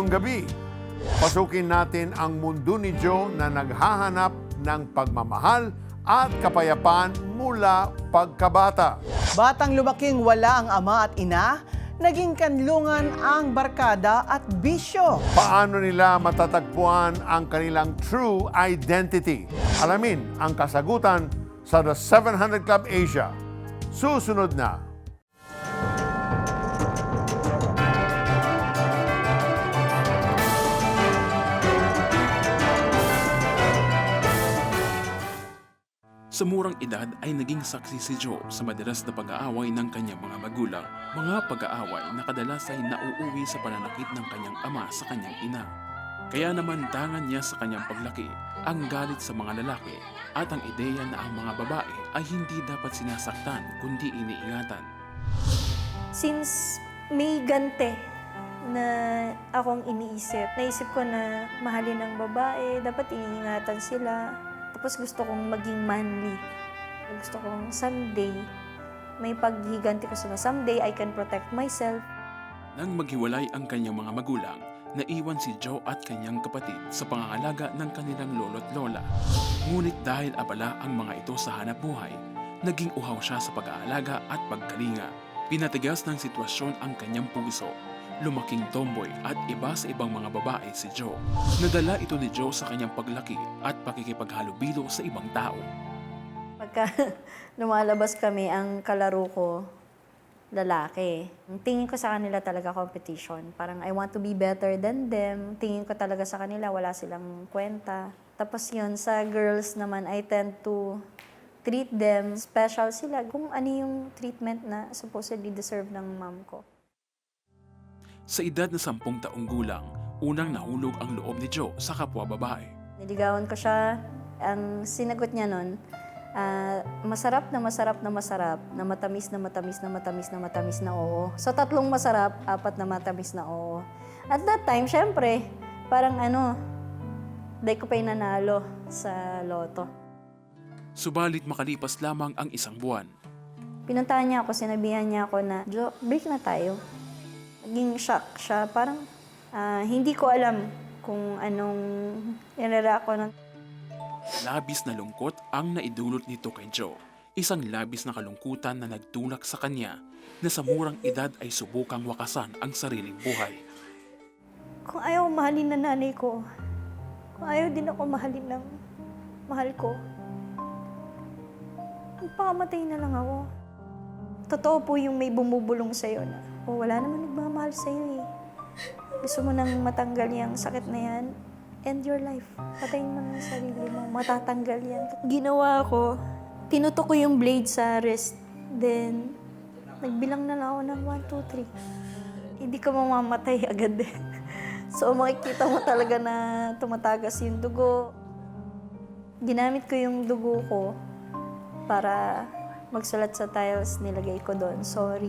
ngayong gabi. Pasukin natin ang mundo ni Joe na naghahanap ng pagmamahal at kapayapaan mula pagkabata. Batang lumaking wala ang ama at ina, naging kanlungan ang barkada at bisyo. Paano nila matatagpuan ang kanilang true identity? Alamin ang kasagutan sa The 700 Club Asia. Susunod na. Sa murang edad ay naging saksi si Joe sa madalas na pag-aaway ng kanyang mga magulang. Mga pag-aaway na kadalas ay nauuwi sa pananakit ng kanyang ama sa kanyang ina. Kaya naman tangan niya sa kanyang paglaki ang galit sa mga lalaki at ang ideya na ang mga babae ay hindi dapat sinasaktan kundi iniingatan. Since may gante na akong iniisip, naisip ko na mahalin ng babae, dapat iniingatan sila. Tapos gusto kong maging manly. Gusto kong someday, may paghiganti ko sila. Someday, I can protect myself. Nang maghiwalay ang kanyang mga magulang, naiwan si Joe at kanyang kapatid sa pangangalaga ng kanilang lolo't lola. Ngunit dahil abala ang mga ito sa hanap buhay, naging uhaw siya sa pag-aalaga at pagkalinga. Pinatigas ng sitwasyon ang kanyang puso. Lumaking tomboy at iba sa ibang mga babae si Joe. Nadala ito ni Joe sa kanyang paglaki at pakikipaghalubilo sa ibang tao. Pagka lumalabas kami, ang kalaro ko, lalaki. Tingin ko sa kanila talaga competition. Parang I want to be better than them. Tingin ko talaga sa kanila, wala silang kwenta. Tapos yun, sa girls naman, I tend to treat them special sila. Kung ano yung treatment na supposedly deserve ng mom ko. Sa edad na 10 taong gulang, unang nahulog ang loob ni Joe sa kapwa babae. Niligawan ko siya. Ang sinagot niya nun, masarap na masarap na masarap, na matamis na matamis na matamis na matamis na oo. So 3 masarap, 4 na matamis na oo. At that time, syempre, parang dahil ko pa nanalo sa loto. Subalit makalipas lamang ang 1 buwan. Pinuntahan niya ako, sinabihan niya ako na, Jo, break na tayo. Naging shock siya. Parang hindi ko alam kung anong inara ko ng... Labis na lungkot ang naidulot nito kay Joe. Isang labis na kalungkutan na nagtulak sa kanya na sa murang edad ay subukang wakasan ang sariling buhay. Kung ayaw mahalin ng nanay ko, kung ayaw din ako mahalin ng mahal ko, magpakamatay na lang ako. Totoo po yung may bumubulong sa'yo na, wala naman nagmamahal sa'yo eh. Gusto mo nang matanggal yung sakit na yan, end your life. Patayin mo ng sarili mo, matatanggal yan. Ginawa ko, tinutok ko yung blade sa wrist, then nagbilang na lang ako ng 1, 2, 3. Hindi ka mamamatay agad eh. So makikita mo talaga na tumatagas yung dugo. Ginamit ko yung dugo ko para magsulat sa tiles, nilagay ko doon, sorry.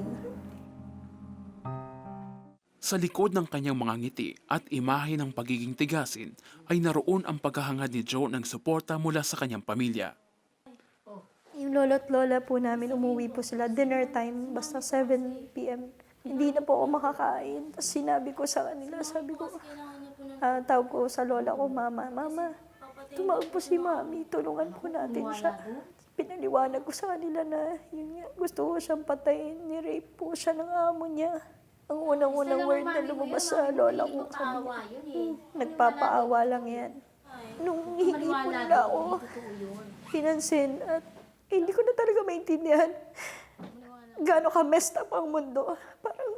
Sa likod ng kanyang mga ngiti at imahe ng pagiging tigasin ay naroon ang paghahangad ni Joe ng suporta mula sa kanyang pamilya. Yung lolo't lola po namin, umuwi po sila dinner time, basta 7 p.m. Hindi na po ako makakain. Tapos sinabi ko sa kanila, sabi ko, tawag ko sa lola ko, Mama, tumawag po si Mami, tulungan po natin siya. Pinaliwanag ko sa kanila na yun nga, gusto ko siyang patayin, ni-rape po siya ng amo niya. Ang unang-unang word na lumabas sa lola ko, sabi niya, nagpapaawa lang yan. Nung hihingi po nila ako, pinansin at hindi ko na talaga maintindihan gaano ka messed up ang mundo. Parang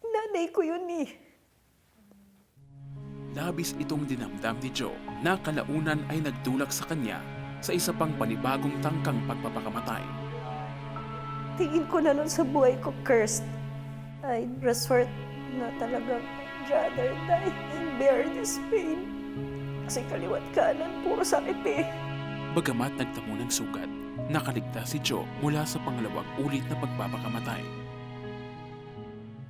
nanay ko yun eh. Labis itong dinamdam ni Joe na kalaunan ay nagtulak sa kanya sa isa pang panibagong tangkang pagpapakamatay. Tingin ko na nun sa buhay ko cursed. I resort na talagang rather die and bear this pain. Kasi kaliwat kanan, puro sakit eh. Bagamat nagtamo ng sugat, nakaligtas si Joe mula sa pangalawang ulit na pagpapakamatay.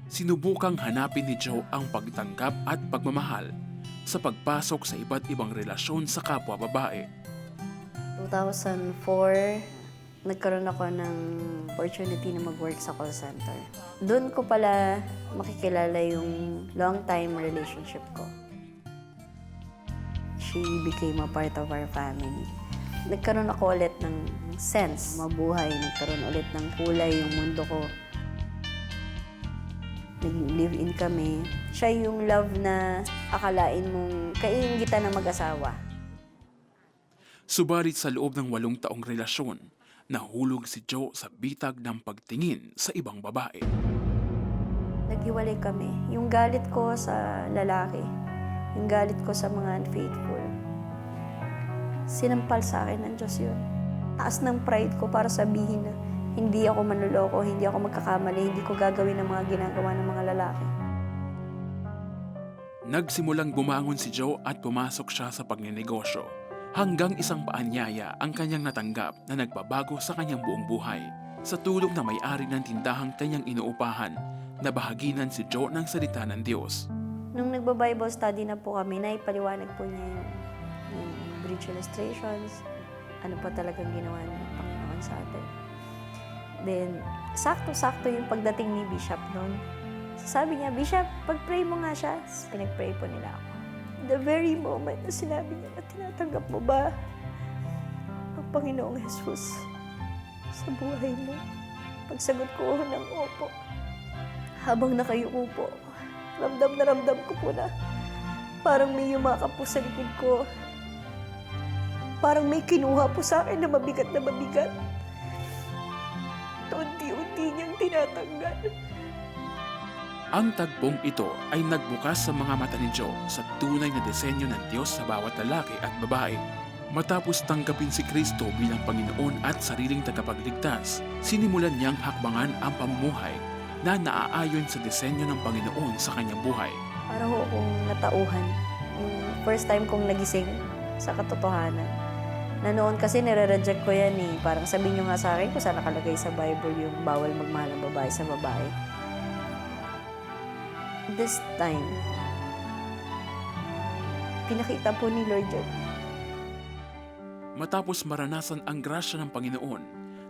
Sinubukang hanapin ni Joe ang pagtanggap at pagmamahal sa pagpasok sa iba't ibang relasyon sa kapwa babae. 2004, nagkaroon ako ng opportunity na mag-work sa call center. Doon ko pala makikilala yung long-time relationship ko. She became a part of our family. Nagkaroon ako ulit ng sense, mabuhay. Nagkaroon ulit ng kulay yung mundo ko. Nag-live-in kami. Siya yung love na akalain mong kaiingitan ng mag-asawa. Subalit sa loob ng 8 taong relasyon, nahulog si Jo sa bitag ng pagtingin sa ibang babae. Naghiwalay kami. Yung galit ko sa lalaki, yung galit ko sa mga unfaithful, sinampal sa akin ng Diyos yun. Taas ng pride ko para sabihin na hindi ako manloloko, hindi ako magkakamali, hindi ko gagawin ang mga ginagawa ng mga lalaki. Nagsimulang bumangon si Jo at pumasok siya sa pagnenegosyo. Hanggang isang paanyaya ang kanyang natanggap na nagbabago sa kanyang buong buhay. Sa tulong na may-ari ng tindahang kanyang inuupahan, nabahaginan si Jo ng salita ng Diyos. Nung nagba-Bible study na po kami, naipaliwanag po niya yung bridge illustrations, ano pa talagang ginawa ng Panginoon sa atin. Then, sakto-sakto yung pagdating ni Bishop noon. Sabi niya, Bishop, pag-pray mo nga siya. Pinag-pray po nila ako. The very moment na sinabi niya na tinatanggap mo ba ang Panginoong Jesus sa buhay mo? Pagsagot ko ng opo. Habang nakayuko po, ramdam ko po na parang may yumakap po sa likod ko. Parang may kinuha po sa akin na mabigat na mabigat. Unti-unti niyang tinatanggal. Ang tagpong ito ay nagbukas sa mga mata ni Jo sa tunay na disenyo ng Diyos sa bawat lalaki at babae. Matapos tanggapin si Kristo bilang Panginoon at sariling tagapagligtas, sinimulan niyang hakbangan ang pamumuhay na naaayon sa disenyo ng Panginoon sa kanyang buhay. Para ho akong natauhan. Yung first time kong nagising sa katotohanan. Na noon kasi nire-reject ko yan eh. Parang sabihin nyo nga sa akin kung saan nakalagay sa Bible yung bawal magmahal ng babae sa babae. This time, pinakita po ni Lord yun. Matapos maranasan ang grasya ng Panginoon,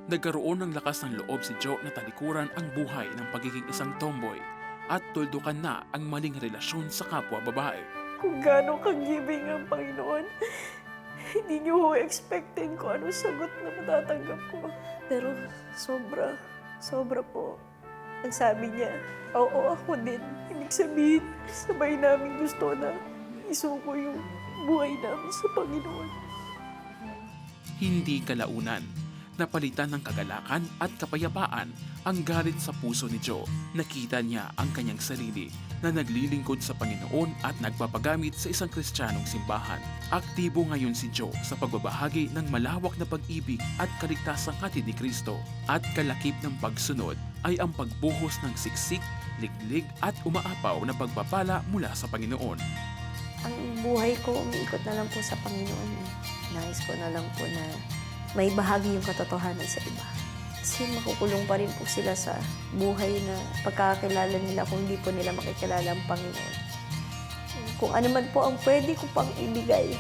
nagkaroon ng lakas ng loob si Jo na talikuran ang buhay ng pagiging isang tomboy at tuldukan na ang maling relasyon sa kapwa babae. Kung gaano kagibing ang Panginoon, hindi niyo ho expecting ko anong sagot na matatanggap ko. Pero sobra po. Ang sabi niya, oo, ako din. Ibig sabihin, sabay namin gusto na isuko yung buhay namin sa Panginoon. Hindi kalaunan, napalitan ng kagalakan at kapayapaan ang galit sa puso ni Jo. Nakita niya ang kanyang sarili na naglilingkod sa Panginoon at nagpapagamit sa isang Kristiyanong simbahan. Aktibo ngayon si Jo sa pagbabahagi ng malawak na pag-ibig at kaligtasang hatid ni Kristo. At kalakip ng pagsunod ay ang pagbuhos ng siksik, liglig at umaapaw na pagpapala mula sa Panginoon. Ang buhay ko, umiikot na lang po sa Panginoon. Nais ko na lang po na may bahagi yung katotohanan sa iba. Kasi makukulong pa rin po sila sa buhay na pagkakakilala nila kung hindi po nila makikilala ang Panginoon. Kung ano man po ang pwede ko pang ibigay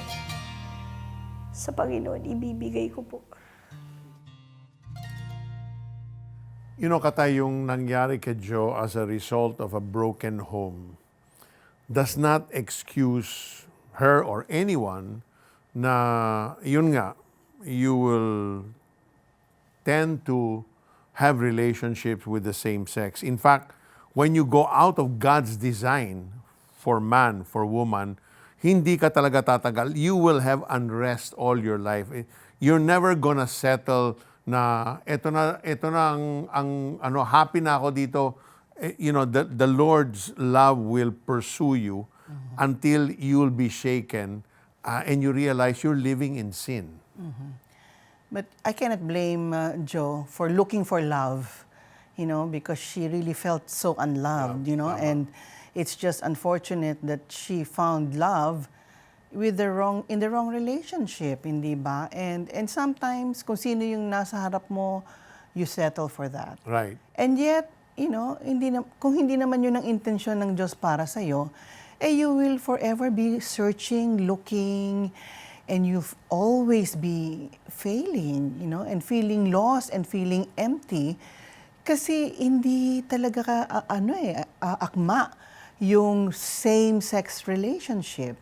sa Panginoon, ibibigay ko po. Katay, yung nangyari kay Jo as a result of a broken home does not excuse her or anyone na, yun nga, you will tend to have relationships with the same sex. In fact, when you go out of God's design for man, for woman, hindi ka talaga tatagal. You will have unrest all your life. You're never gonna settle na ito na ang happy na ako dito. The Lord's love will pursue you until you'll be shaken and you realize you're living in sin. But I cannot blame Jo for looking for love, because she really felt so unloved, and it's just unfortunate that she found love in the wrong relationship, hindi ba? And sometimes kung sino yung nasa harap mo, you settle for that. Right. And yet, kung hindi naman yun ang intensyon ng Diyos para sa iyo, you will forever be searching, looking, and you'll always be failing, and feeling lost and feeling empty kasi hindi talaga akma yung same-sex relationship.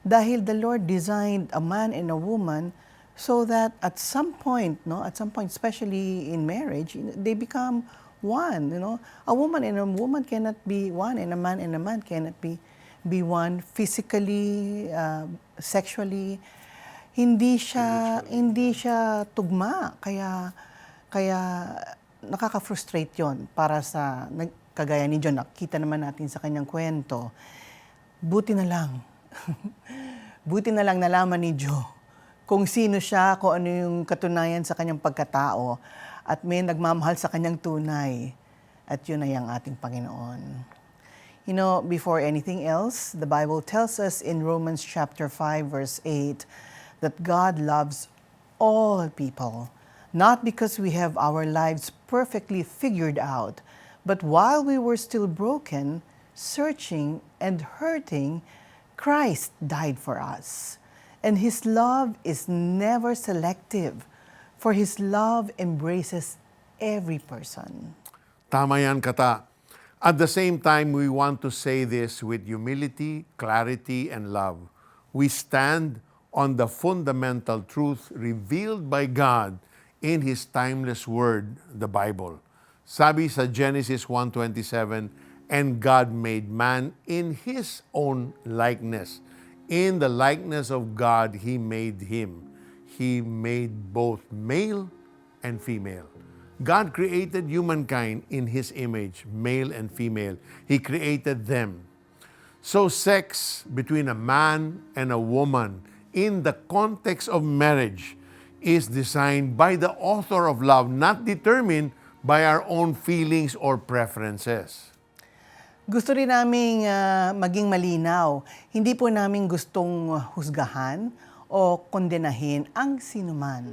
Dahil the Lord designed a man and a woman so that at some point, especially in marriage, they become one, A woman and a woman cannot be one, and a man cannot be one physically, sexually. Hindi siya tugma. Kaya nakaka-frustrate 'yon para sa kagaya ni John. Nakita naman natin sa kanyang kwento. Buti na lang nalaman ni Joe kung sino siya, kung ano yung katunayan sa kanyang pagkatao, at may nagmamahal sa kanyang tunay. At yun ay ang ating Panginoon. Before anything else, the Bible tells us in Romans chapter 5, verse 8, that God loves all people, not because we have our lives perfectly figured out, but while we were still broken, searching, and hurting, Christ died for us. And His love is never selective, for His love embraces every person. Tama yan, Kata. At the same time, we want to say this with humility, clarity, and love. We stand on the fundamental truth revealed by God in His timeless Word, the Bible. Sabi sa Genesis 1:27, and God made man in His own likeness. In the likeness of God, He made him. He made both male and female. God created humankind in His image, male and female. He created them. So sex between a man and a woman in the context of marriage is designed by the author of love, not determined by our own feelings or preferences. Gusto rin naming maging malinaw. Hindi po namin gustong husgahan o kondenahin ang sinuman.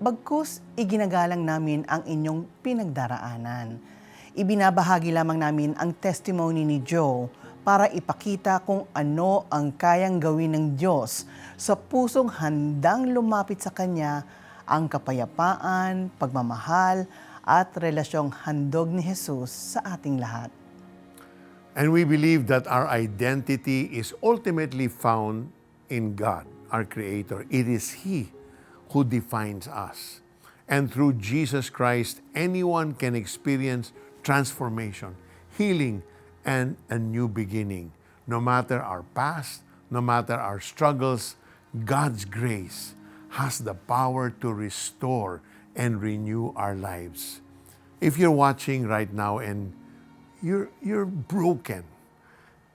Bagkus, iginagalang namin ang inyong pinagdaraanan. Ibinabahagi lamang namin ang testimony ni Joe para ipakita kung ano ang kayang gawin ng Diyos sa pusong handang lumapit sa Kanya, ang kapayapaan, pagmamahal, at relasyong handog ni Jesus sa ating lahat. And we believe that our identity is ultimately found in God, our Creator. It is He who defines us. And through Jesus Christ, anyone can experience transformation, healing, and a new beginning. No matter our past, no matter our struggles, God's grace has the power to restore and renew our lives. If you're watching right now and you're broken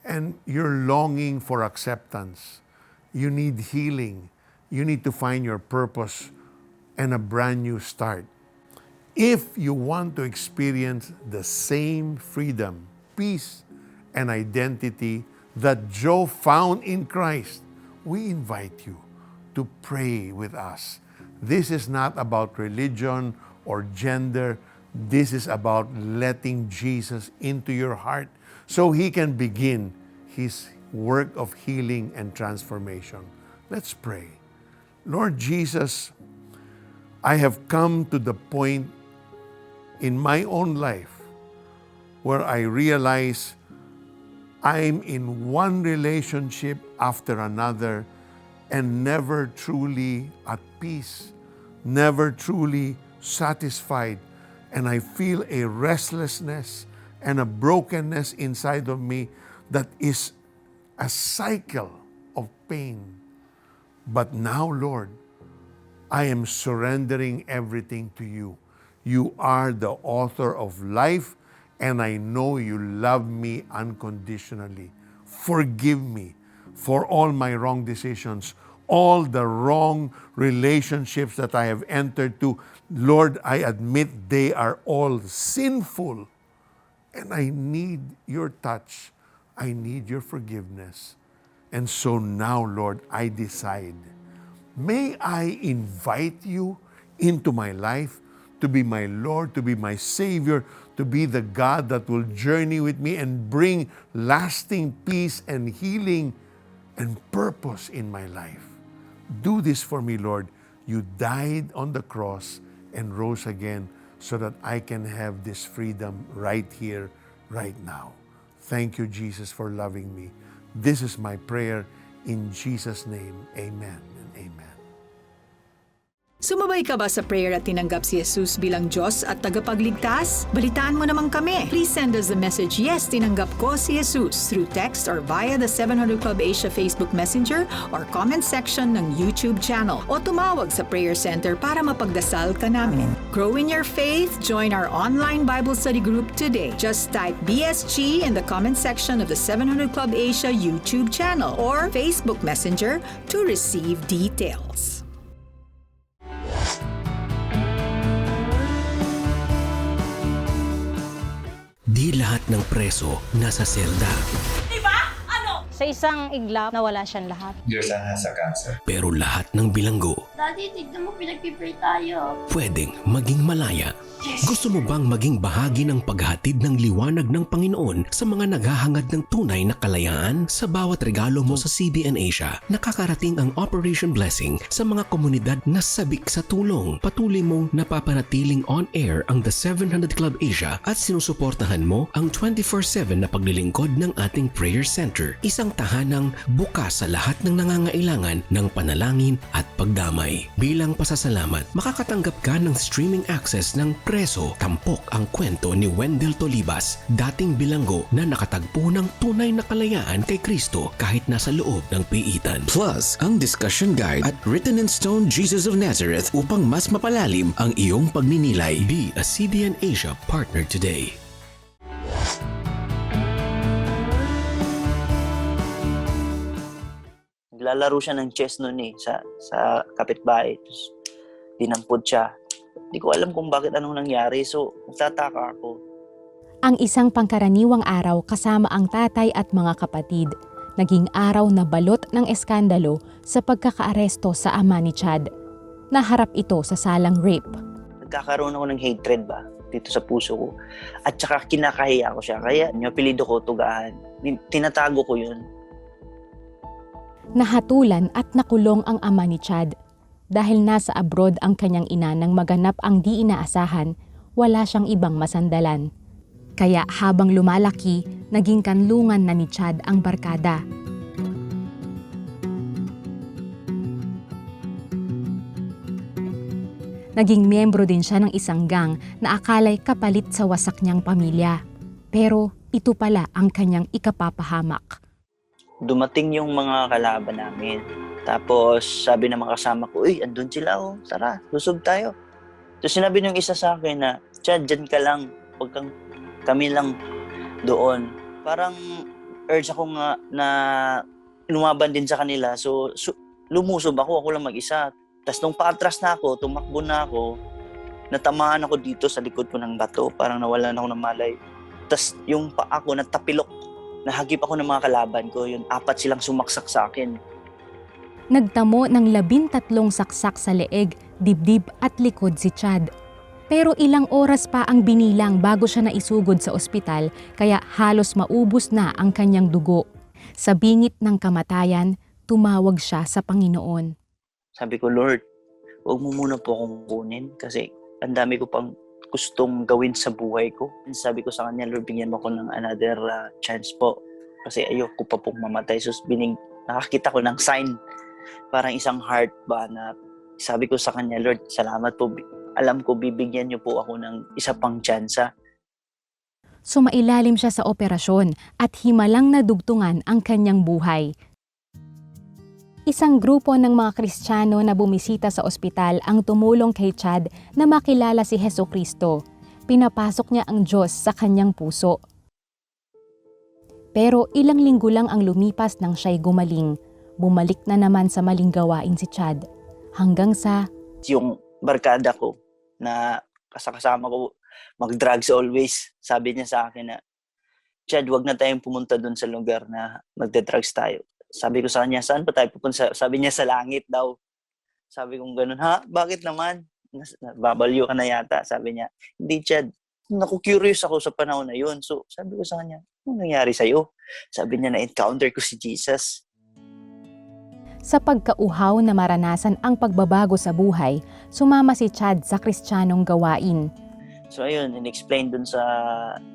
and you're longing for acceptance, you need healing, you need to find your purpose and a brand new start. If you want to experience the same freedom, peace, and identity that Joe found in Christ, we invite you to pray with us. This is not about religion or gender. This is about letting Jesus into your heart so He can begin His work of healing and transformation. Let's pray. Lord Jesus, I have come to the point in my own life where I realize I'm in one relationship after another and never truly at peace, never truly satisfied. And I feel a restlessness and a brokenness inside of me that is a cycle of pain. But now, Lord, I am surrendering everything to You. You are the author of life, and I know You love me unconditionally. Forgive me for all my wrong decisions, all the wrong relationships that I have entered to. Lord, I admit they are all sinful, and I need Your touch. I need Your forgiveness. And so now, Lord, I decide, may I invite You into my life to be my Lord, to be my Savior, to be the God that will journey with me and bring lasting peace and healing and purpose in my life. Do this for me, Lord. You died on the cross and rose again so that I can have this freedom right here, right now. Thank you, Jesus, for loving me. This is my prayer in Jesus' name. Amen and amen. Sumabay ka ba sa prayer at tinanggap si Jesus bilang Diyos at tagapagligtas? Balitaan mo naman kami. Please send us the message, yes, tinanggap ko si Jesus, through text or via the 700 Club Asia Facebook Messenger or comment section ng YouTube channel. O tumawag sa Prayer Center para mapagdasal ka namin. Grow in your faith, join our online Bible study group today. Just type BSG in the comment section of the 700 Club Asia YouTube channel or Facebook Messenger to receive details. Di lahat ng preso nasa selda. Sa isang iglap, nawala siyang lahat. Diyos ang nasa cancer. Pero lahat ng bilanggo Daddy, tignan mo, pinagpipray tayo. pwedeng maging malaya. Gusto mo bang maging bahagi ng paghatid ng liwanag ng Panginoon sa mga naghahangad ng tunay na kalayaan? Sa bawat regalo mo sa CBN Asia, nakakarating ang Operation Blessing sa mga komunidad na sabik sa tulong. Patuloy mong napapanatiling on-air ang The 700 Club Asia at sinusuportahan mo ang 24/7 na paglilingkod ng ating prayer center. Isang tahanang bukas sa lahat ng nangangailangan ng panalangin at pagdamay. Bilang pasasalamat, makakatanggap ka ng streaming access ng Preso, tampok ang kwento ni Wendell Tolibas, dating bilanggo na nakatagpo ng tunay na kalayaan kay Kristo kahit nasa loob ng piitan. Plus, ang discussion guide at written in stone Jesus of Nazareth upang mas mapalalim ang iyong pagninilay. Be a CBN Asia partner today. Naglalaro siya ng chess noon sa kapitbahay. Tapos dinampot siya. Hindi ko alam kung bakit anong nangyari. So, nagtataka ako. Ang isang pangkaraniwang araw kasama ang tatay at mga kapatid. Naging araw na balot ng eskandalo sa pagkakaaresto sa ama ni Chad. Naharap ito sa salang rape. Nagkakaroon ako ng hatred ba dito sa puso ko. At saka kinakahiya ko siya. Kaya yung apelido ko, Tugahan. Tinatago ko yun. Nahatulan at nakulong ang ama ni Chad. Dahil nasa abroad ang kanyang ina nang maganap ang di inaasahan, wala siyang ibang masandalan. Kaya habang lumalaki, naging kanlungan na ni Chad ang barkada. Naging miyembro din siya ng isang gang na akalay kapalit sa wasak niyang pamilya. Pero ito pala ang kanyang ikapapahamak. Dumating yung mga kalaban namin. Tapos sabi ng mga kasama ko, uy, andun sila oh, tara, lusog tayo. Tapos sinabi nung isa sa akin na, Chad, dyan ka lang, huwag kang kami lang doon. Parang urge ako nga na lumaban din sa kanila. So lumusob ako lang mag-isa. Tapos nung paatras na ako, tumakbo na ako, natamaan ako dito sa likod ko ng bato. Parang nawalan ako ng malay. Tapos yung paa ko natapilok. Nahagip ako ng mga kalaban ko. Yun, 4 silang sumaksak sa akin. Nagtamo ng 13 saksak sa leeg, dibdib at likod si Chad. Pero ilang oras pa ang binilang bago siya naisugod sa ospital kaya halos maubos na ang kanyang dugo. Sa bingit ng kamatayan, tumawag siya sa Panginoon. Sabi ko, Lord, huwag mo muna po akong kunin kasi ang dami ko pang gustong gawin sa buhay ko. Sabi ko sa kanya, Lord, bigyan mo ko ng another chance po kasi ayoko pa pong mamatay. So nakakita ko ng sign. Parang isang heart ba na sabi ko sa kanya, Lord, salamat po. Alam ko, bibigyan niyo po ako ng isa pang tsansa. Sumailalim siya sa operasyon at himalang nadugtungan ang kanyang buhay. Isang grupo ng mga Kristiyano na bumisita sa ospital ang tumulong kay Chad na makilala si Hesukristo. Pinapasok niya ang Diyos sa kanyang puso. Pero ilang linggo lang ang lumipas nang siya'y gumaling. Bumalik na naman sa maling gawain si Chad. Hanggang sa... Yung barkada ko na kasama ko mag-drugs always, sabi niya sa akin na, Chad, wag na tayong pumunta doon sa lugar na magde-drugs tayo. Sabi ko sa kanya, saan pa tayo pupunta? Sabi niya sa langit daw. Sabi kong ganun, ha? Bakit naman? Babalyo ka na yata. Sabi niya, hindi Chad. Naku-curious ako sa panahon na yun. So sabi ko sa kanya, ano nangyari sa'yo? Sabi niya, na-encounter ko si Jesus. Sa pagkauhaw na maranasan ang pagbabago sa buhay, sumama si Chad sa Kristiyanong gawain. So ayun, in-explain dun sa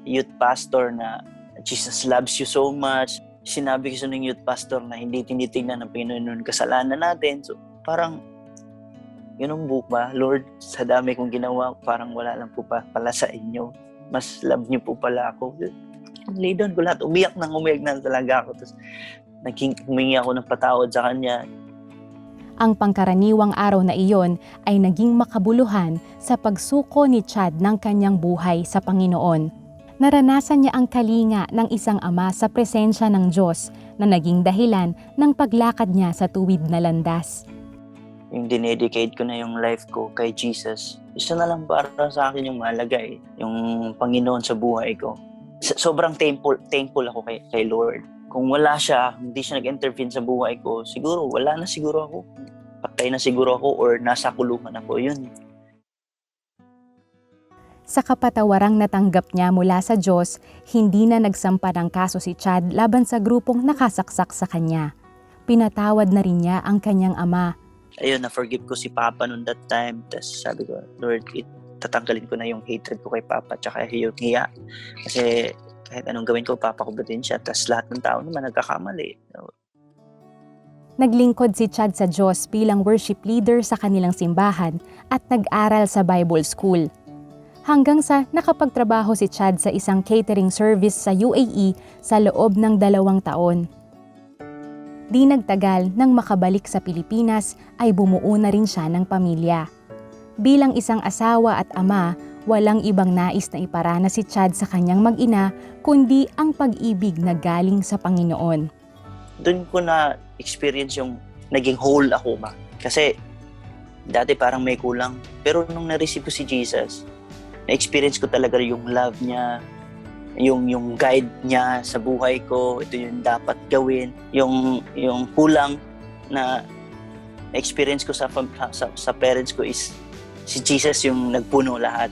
youth pastor na Jesus loves you so much. Sinabi ko sa ng youth pastor na hindi tinitingnan ng Panginoon kasalanan natin. So parang, yun ang book ba? Lord, sa dami kong ginawa, parang wala lang po pala sa inyo. Mas love niyo po pala ako. Lay down ko lahat. Umiyak na talaga ako. Tapos humingi ako ng patawad sa kanya. Ang pangkaraniwang araw na iyon ay naging makabuluhan sa pagsuko ni Chad ng kanyang buhay sa Panginoon. Naranasan niya ang kalinga ng isang ama sa presensya ng Diyos na naging dahilan ng paglakad niya sa tuwid na landas. Yung dinedicate ko na yung life ko kay Jesus, isa na lang para sa akin yung mahalaga yung Panginoon sa buhay ko. Sobrang thankful ako kay Lord. Kung wala siya, hindi siya nag-intervene sa buhay ko, siguro, wala na siguro ako. Patay na siguro ako or nasa kulungan ako. Yun. Sa kapatawarang natanggap niya mula sa Diyos, hindi na nagsampa ng kaso si Chad laban sa grupong nakasaksak sa kanya. Pinatawad na rin niya ang kanyang ama. Ayun, na-forgive ko si Papa noon that time. Tapos sabi ko, Lord, tatanggalin ko na yung hatred ko kay Papa tsaka yung hiya. Kasi kahit anong gawin ko, papakubatin siya. Tapos lahat ng tao naman nagkakamali. Naglingkod si Chad sa Diyos bilang worship leader sa kanilang simbahan at nag-aral sa Bible School. Hanggang sa nakapagtrabaho si Chad sa isang catering service sa UAE sa loob ng 2 taon. Di nagtagal nang makabalik sa Pilipinas ay bumuo na rin siya ng pamilya. Bilang isang asawa at ama, walang ibang nais na iparana si Chad sa kanyang mag-ina kundi ang pag-ibig na galing sa Panginoon. Doon ko na experience yung naging whole ako ba. Kasi dati parang may kulang. Pero nung na-receive ko si Jesus, na-experience ko talaga yung love niya, yung guide niya sa buhay ko, ito yung dapat gawin, yung kulang na experience ko sa parents ko is si Jesus yung nagpuno lahat.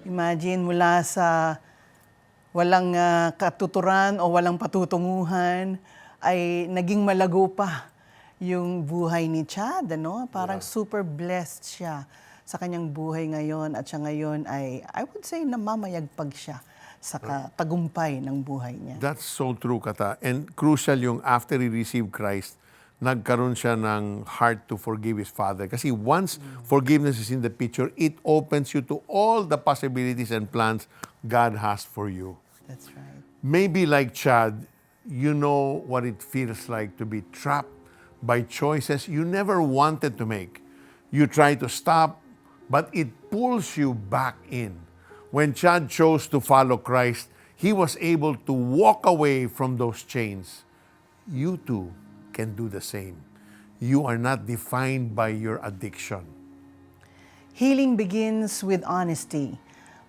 Imagine mula sa walang katuturan o walang patutunguhan ay naging malago pa yung buhay ni Chad, ano? Parang super blessed siya sa kanyang buhay ngayon at siya ngayon ay, I would say, namamayagpag siya sa tagumpay ng buhay niya. That's so true, Kata. And crucial yung after he received Christ, nagkaroon siya ng heart to forgive his father. Kasi once forgiveness is in the picture, it opens you to all the possibilities and plans God has for you. That's right. Maybe like Chad, you know what it feels like to be trapped by choices you never wanted to make. You try to stop, but it pulls you back in. When Chad chose to follow Christ, he was able to walk away from those chains. You too can do the same. You are not defined by your addiction. Healing begins with honesty.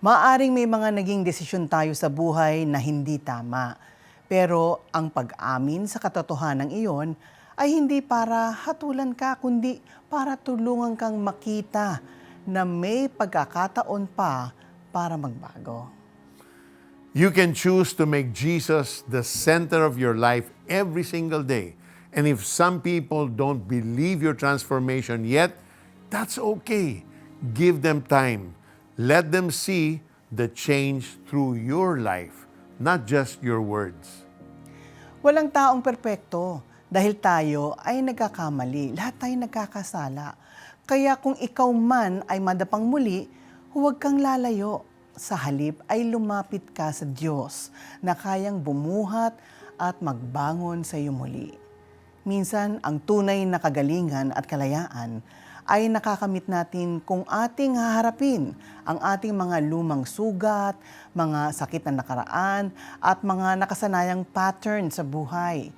Maaring may mga naging desisyon tayo sa buhay na hindi tama. Pero ang pag-amin sa katotohanan iyon ay hindi para hatulan ka, kundi para tulungan kang makita na may pagkakataon pa para magbago. You can choose to make Jesus the center of your life every single day. And if some people don't believe your transformation yet, that's okay. Give them time. Let them see the change through your life, not just your words. Walang taong perpekto dahil tayo ay nagkakamali. Lahat tayo nagkakasala. Kaya kung ikaw man ay madapang muli, huwag kang lalayo. Sa halip ay lumapit ka sa Diyos na kayang bumuhat at magbangon sa iyo muli. Minsan, ang tunay na kagalingan at kalayaan ay nakakamit natin kung ating haharapin ang ating mga lumang sugat, mga sakit na nakaraan, at mga nakasanayang pattern sa buhay.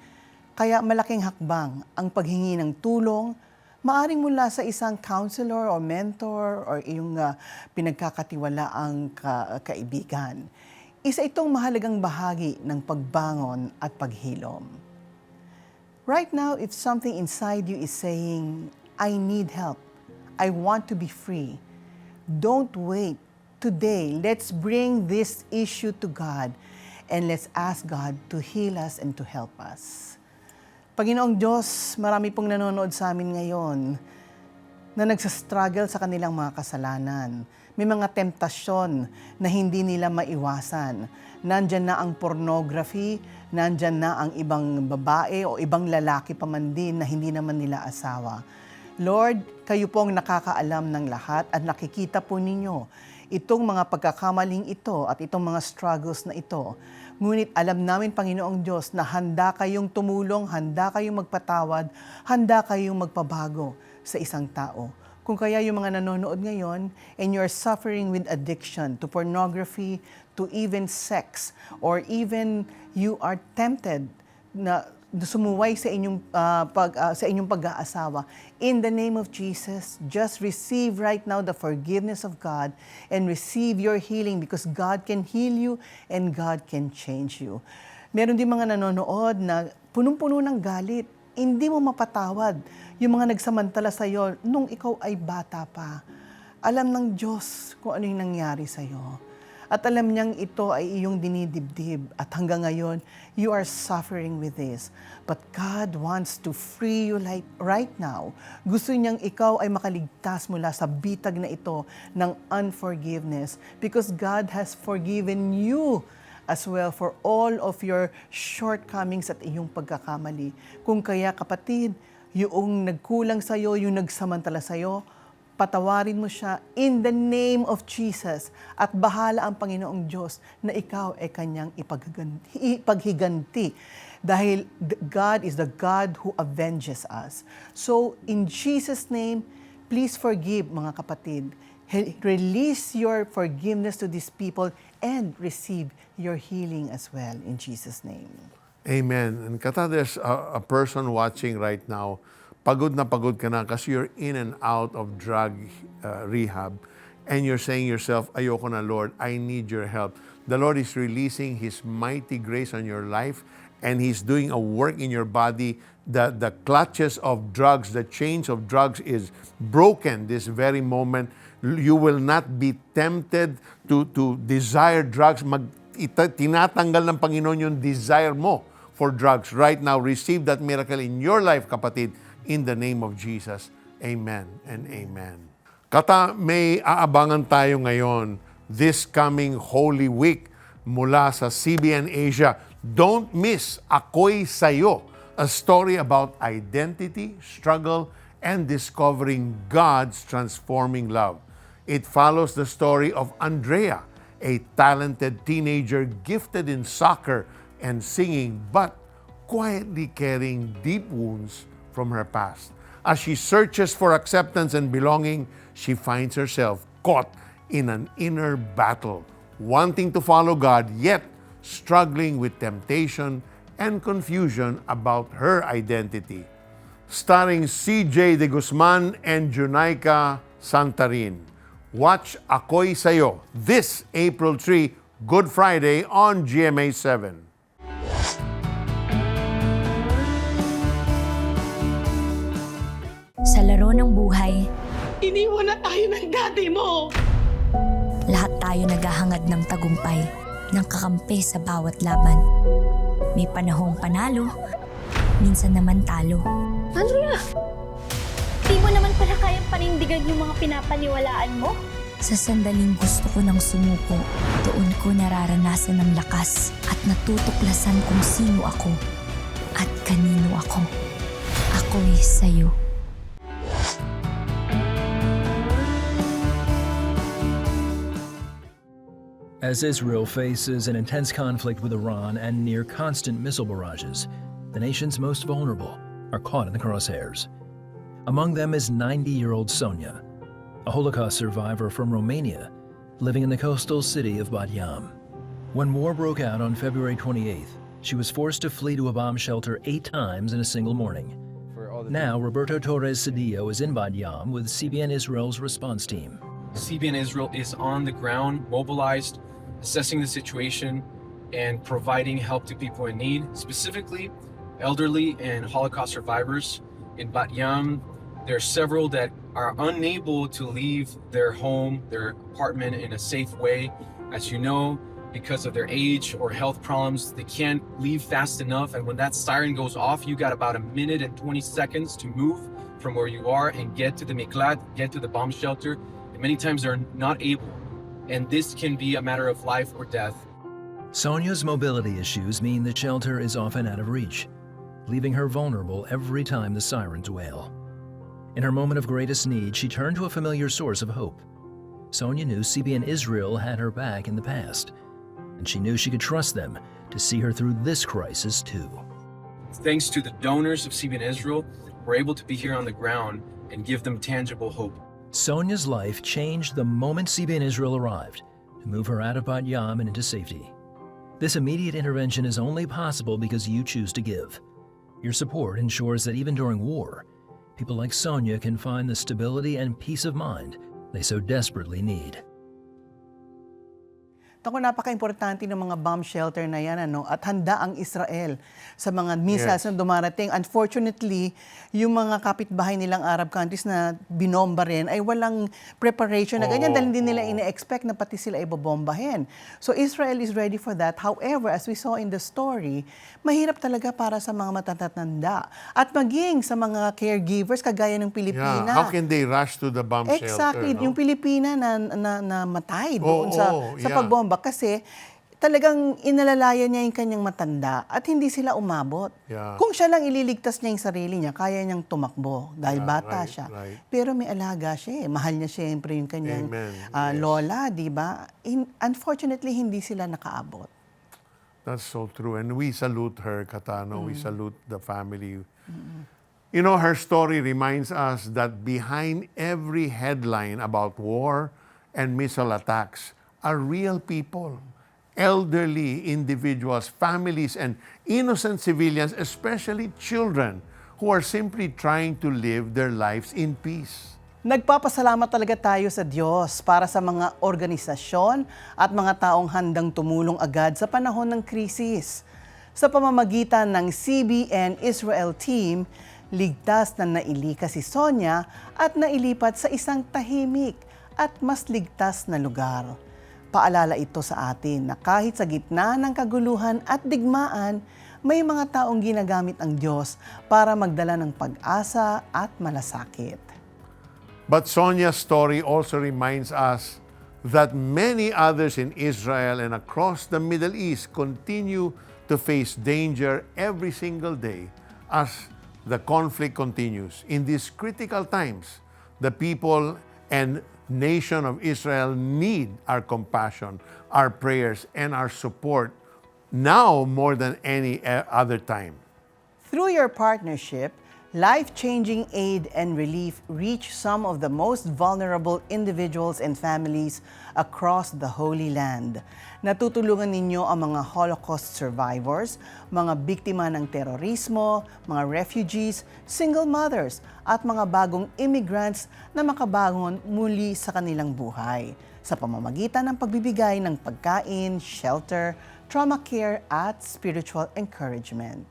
Kaya malaking hakbang ang paghingi ng tulong, maaring mula sa isang counselor or mentor or iyong pinagkakatiwalaang kaibigan. Isa itong mahalagang bahagi ng pagbangon at paghilom. Right now, if something inside you is saying, I need help, I want to be free, don't wait. Today, let's bring this issue to God and let's ask God to heal us and to help us. Panginoong Diyos, marami pong nanonood sa amin ngayon na nagsastruggle sa kanilang mga kasalanan. May mga temptasyon na hindi nila maiwasan. Nandyan na ang pornography, nandyan na ang ibang babae o ibang lalaki pa man din na hindi naman nila asawa. Lord, kayo pong nakakaalam ng lahat at nakikita po ninyo itong mga pagkakamaling ito at itong mga struggles na ito. Ngunit alam namin, Panginoong Diyos, na handa kayong tumulong, handa kayong magpatawad, handa kayong magpabago sa isang tao. Kung kaya yung mga nanonood ngayon and you're suffering with addiction to pornography, to even sex, or even you are tempted na sumuway sa inyong pag-aasawa, in the name of Jesus, just receive right now the forgiveness of God and receive your healing because God can heal you and God can change you. Meron din mga nanonood na punong-puno ng galit, hindi mo mapatawad yung mga nagsamantala sa iyo nung ikaw ay bata pa. Alam ng Diyos kung ano yung nangyari sa iyo. At alam niyang ito ay iyong dinidibdib at hanggang ngayon, you are suffering with this. But God wants to free you right now. Gusto niyang ikaw ay makaligtas mula sa bitag na ito ng unforgiveness because God has forgiven you as well for all of your shortcomings at iyong pagkakamali. Kung kaya kapatid, yung nagkulang sa iyo, yung nagsamantala sa iyo, patawarin mo siya in the name of Jesus at bahala ang Panginoong Diyos na ikaw ay kanyang ipaghiganti dahil God is the God who avenges us. So in Jesus' name, please forgive mga kapatid. Release your forgiveness to these people and receive your healing as well in Jesus' name. Amen. And Kata, there's a person watching right now, pagod na pagod ka na kasi you're in and out of drug rehab and you're saying yourself, ayoko na Lord, I need your help. The Lord is releasing His mighty grace on your life and He's doing a work in your body. The clutches of drugs, the chains of drugs is broken this very moment. You will not be tempted to desire drugs. Tinatanggal ng Panginoon yung desire mo for drugs. Right now, receive that miracle in your life, kapatid, in the name of Jesus. Amen and amen. Kata, may aabangan tayo ngayon this coming Holy Week mula sa CBN Asia. Don't miss Ako'y Sayo, a story about identity, struggle, and discovering God's transforming love. It follows the story of Andrea, a talented teenager gifted in soccer and singing, but quietly carrying deep wounds from her past. As she searches for acceptance and belonging, she finds herself caught in an inner battle, wanting to follow God, yet struggling with temptation and confusion about her identity. Starring CJ De Guzman and Junaika Santarin. Watch Ako'y Sayo this April 3, Good Friday on GMA 7. Sa laro ng buhay, Iniwan na tayo ng daddy mo! lahat tayo naghahangad ng tagumpay, ng kakampi sa bawat laban. May panahong panalo, minsan naman talo. Andrea! Di mo naman pala kayang panindigan yung mga pinapaniwalaan mo? Sa sandaling gusto ko ng sumuko, doon ko nararanasan ng lakas at natutuklasan kung sino ako at kanino ako. Ako'y sayo. As Israel faces an intense conflict with Iran and near constant missile barrages, the nation's most vulnerable are caught in the crosshairs. Among them is 90-year-old Sonia, a Holocaust survivor from Romania living in the coastal city of Bat Yam. When war broke out on February 28th, she was forced to flee to a bomb shelter 8 times in a single morning. Now, Roberto Torres Cedillo is in Bat Yam with CBN Israel's response team. CBN Israel is on the ground, mobilized, assessing the situation and providing help to people in need, specifically elderly and Holocaust survivors. In Bat Yam, there are several that are unable to leave their home, their apartment in a safe way. As you know, because of their age or health problems. They can't leave fast enough. And when that siren goes off, you got about 1 minute and 20 seconds to move from where you are and get to the miklat, get to the bomb shelter. And many times they're not able. And this can be a matter of life or death. Sonia's mobility issues mean the shelter is often out of reach, leaving her vulnerable every time the sirens wail. In her moment of greatest need, she turned to a familiar source of hope. Sonia knew CBN Israel had her back in the past, and she knew she could trust them to see her through this crisis too. Thanks to the donors of CBN Israel, we're able to be here on the ground and give them tangible hope. Sonia's life changed the moment CBN Israel arrived to move her out of Bat Yam and into safety. This immediate intervention is only possible because you choose to give. Your support ensures that even during war, people like Sonia can find the stability and peace of mind they so desperately need. Ako, napaka-importante ng mga bomb shelter na yan, at handa ang Israel sa mga missiles na dumarating. Unfortunately, yung mga kapitbahay nilang Arab countries na binomba rin ay walang preparation na ganyan dahil hindi nila ina-expect na pati sila ibobombahin. So Israel is ready for that. However, as we saw in the story, mahirap talaga para sa mga matatanda at maging sa mga caregivers kagaya ng Pilipina. Yeah. How can they rush to the bomb shelter? Exactly. No? Yung Pilipina na matay doon sa yeah. pagbomba kasi talagang inalalayan niya yung kanyang matanda at hindi sila umabot. Yeah. Kung siya lang ililigtas niya yung sarili niya, kaya niyang tumakbo dahil bata right, siya. right. Pero may alaga siya. Mahal niya siyempre yung kanyang lola, di ba? Unfortunately, hindi sila nakaabot. That's so true. And we salute her, Katano. We salute the family. You know, her story reminds us that behind every headline about war and missile attacks are real people, elderly individuals, families, and innocent civilians, especially children, who are simply trying to live their lives in peace. Nagpapasalamat talaga tayo sa Diyos para sa mga organisasyon at mga taong handang tumulong agad sa panahon ng krisis. Sa pamamagitan ng CBN Israel team, ligtas na nailika si Sonia at nailipat sa isang tahimik at mas ligtas na lugar. Paalala ito sa atin na kahit sa gitna ng kaguluhan at digmaan, may mga taong ginagamit ang Diyos para magdala ng pag-asa at malasakit. But Sonia's story also reminds us that many others in Israel and across the Middle East continue to face danger every single day as the conflict continues. In these critical times, the people and nation of Israel need our compassion, our prayers, and our support now more than any other time. Through your partnership, life-changing aid and relief reach some of the most vulnerable individuals and families across the Holy Land. Natutulungan ninyo ang mga Holocaust survivors, mga biktima ng terorismo, mga refugees, single mothers, at mga bagong immigrants na makabangon muli sa kanilang buhay sa pamamagitan ng pagbibigay ng pagkain, shelter, trauma care, at spiritual encouragement.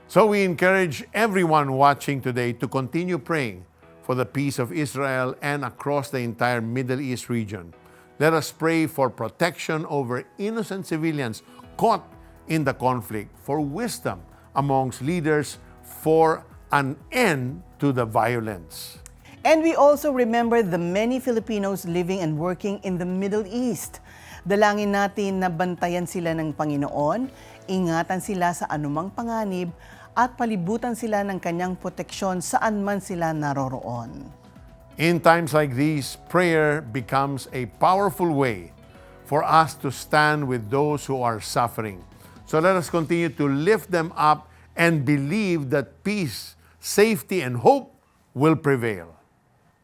So we encourage everyone watching today to continue praying for the peace of Israel and across the entire Middle East region. Let us pray for protection over innocent civilians caught in the conflict, for wisdom amongst leaders, for an end to the violence. And we also remember the many Filipinos living and working in the Middle East. Dalangin natin na bantayan sila ng Panginoon, ingatan sila sa anumang panganib, at palibutan sila ng kanyang proteksyon saan man sila naroroon. In times like these, prayer becomes a powerful way for us to stand with those who are suffering. So let us continue to lift them up and believe that peace, safety, and hope will prevail.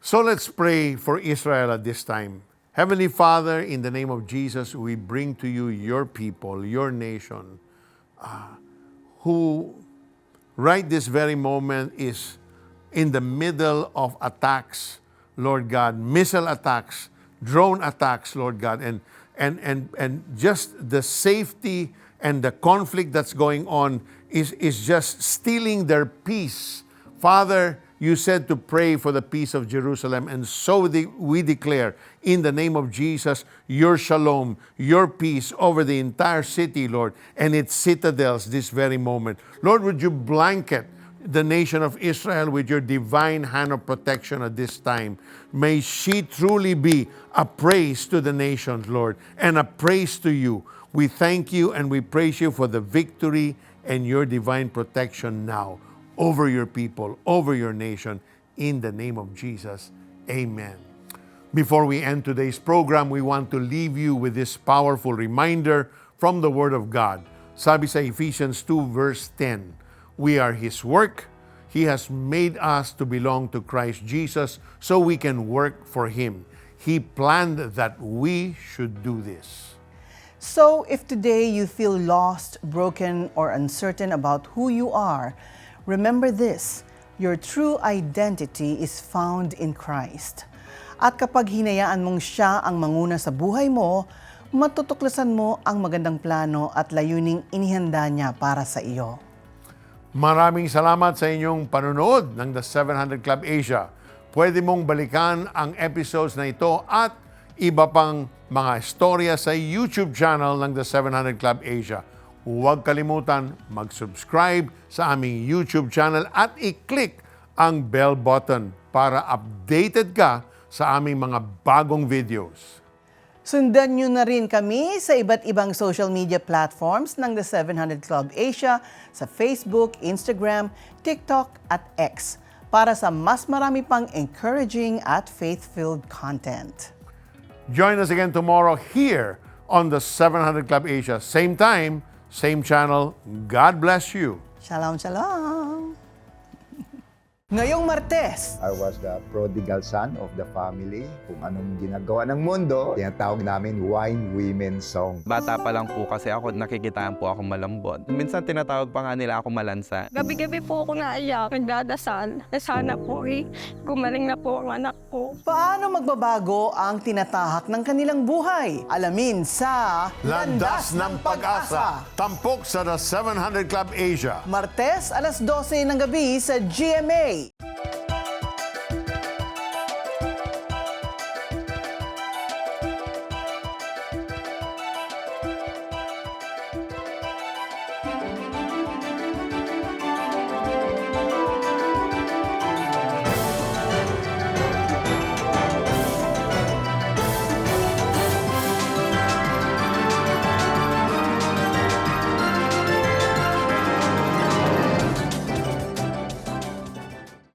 So let's pray for Israel at this time. Heavenly Father, in the name of Jesus, we bring to you your people, your nation, who right this very moment is in the middle of attacks, Lord God, missile attacks, drone attacks, Lord God, and just the safety and the conflict that's going on is just stealing their peace. Father, You said to pray for the peace of Jerusalem, and so we declare, in the name of Jesus, your shalom, your peace over the entire city, Lord, and its citadels this very moment. Lord, would you blanket the nation of Israel with your divine hand of protection at this time. May she truly be a praise to the nations, Lord, and a praise to you. We thank you and we praise you for the victory and your divine protection now over your people, over your nation, in the name of Jesus. Amen. Before we end today's program, we want to leave you with this powerful reminder from the Word of God. Sabi sa Ephesians 2 verse 10, we are His work. He has made us to belong to Christ Jesus so we can work for Him. He planned that we should do this. So if today you feel lost, broken, or uncertain about who you are, remember this: your true identity is found in Christ. At kapag hinayaan mong siya ang manguna sa buhay mo, matutuklasan mo ang magandang plano at layuning inihanda niya para sa iyo. Maraming salamat sa inyong panonood ng The 700 Club Asia. Pwede mong balikan ang episodes na ito at iba pang mga istorya sa YouTube channel ng The 700 Club Asia. Huwag kalimutan mag-subscribe sa aming YouTube channel at i-click ang bell button para updated ka sa aming mga bagong videos. Sundan nyo na rin kami sa iba't ibang social media platforms ng The 700 Club Asia sa Facebook, Instagram, TikTok at X para sa mas marami pang encouraging at faith-filled content. Join us again tomorrow here on The 700 Club Asia. Same time, same channel. God bless you. Shalom, shalom! Ngayong Martes, I was the prodigal son of the family. Kung anong ginagawa ng mundo, tinatawag namin wine women song. Bata pa lang po kasi ako, nakikitaan po ako malambot. Minsan tinatawag pa nga nila ako malansa. Gabi-gabi po ako naiyak, nagdadasal. Sana po gumaling na po ang anak ko. paano magbabago ang tinatahak ng kanilang buhay? Alamin sa Landas ng Pag-asa. Tampok sa The 700 Club Asia. Martes, alas 12 ng gabi sa GMA.